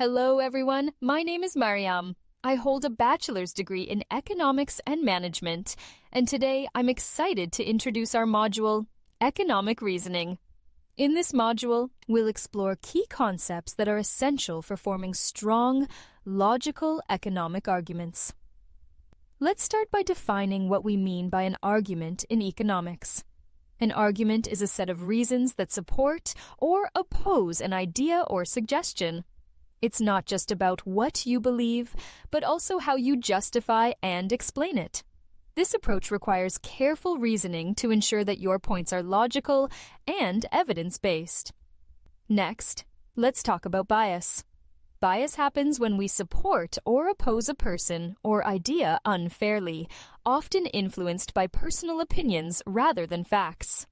Hello, everyone. My name is Mariam. I hold a bachelor's degree in economics and management, and today I'm excited to introduce our module, Economic Reasoning. In this module, we'll explore key concepts that are essential for forming strong, logical economic arguments. Let's start by defining what we mean by an argument in economics. An argument is a set of reasons that support or oppose an idea or suggestion. It's not just about what you believe, but also how you justify and explain it. This approach requires careful reasoning to ensure that your points are logical and evidence-based. Next, let's talk about bias. Bias happens when we support or oppose a person or idea unfairly, often influenced by personal opinions rather than facts.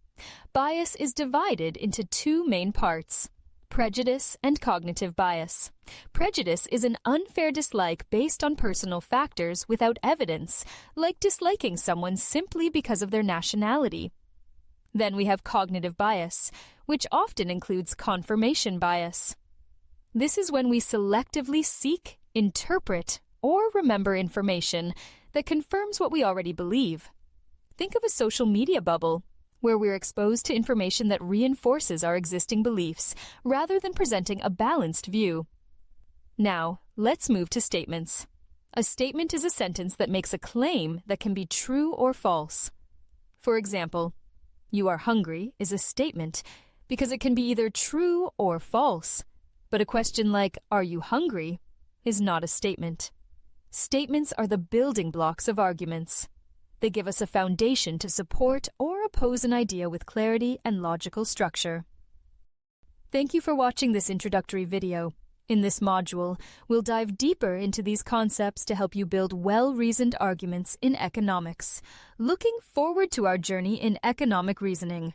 Bias is divided into two main parts: prejudice and cognitive bias. Prejudice is an unfair dislike based on personal factors without evidence, like disliking someone simply because of their nationality. Then we have cognitive bias, which often includes confirmation bias. This is when we selectively seek, interpret, or remember information that confirms what we already believe. Think of a social media bubble, where we're exposed to information that reinforces our existing beliefs, rather than presenting a balanced view. Now, let's move to statements. A statement is a sentence that makes a claim that can be true or false. For example, "You are hungry" is a statement because it can be either true or false. But a question like, "Are you hungry?" is not a statement. Statements are the building blocks of arguments. They give us a foundation to support or oppose an idea with clarity and logical structure. Thank you for watching this introductory video. In this module, we'll dive deeper into these concepts to help you build well-reasoned arguments in economics. Looking forward to our journey in economic reasoning.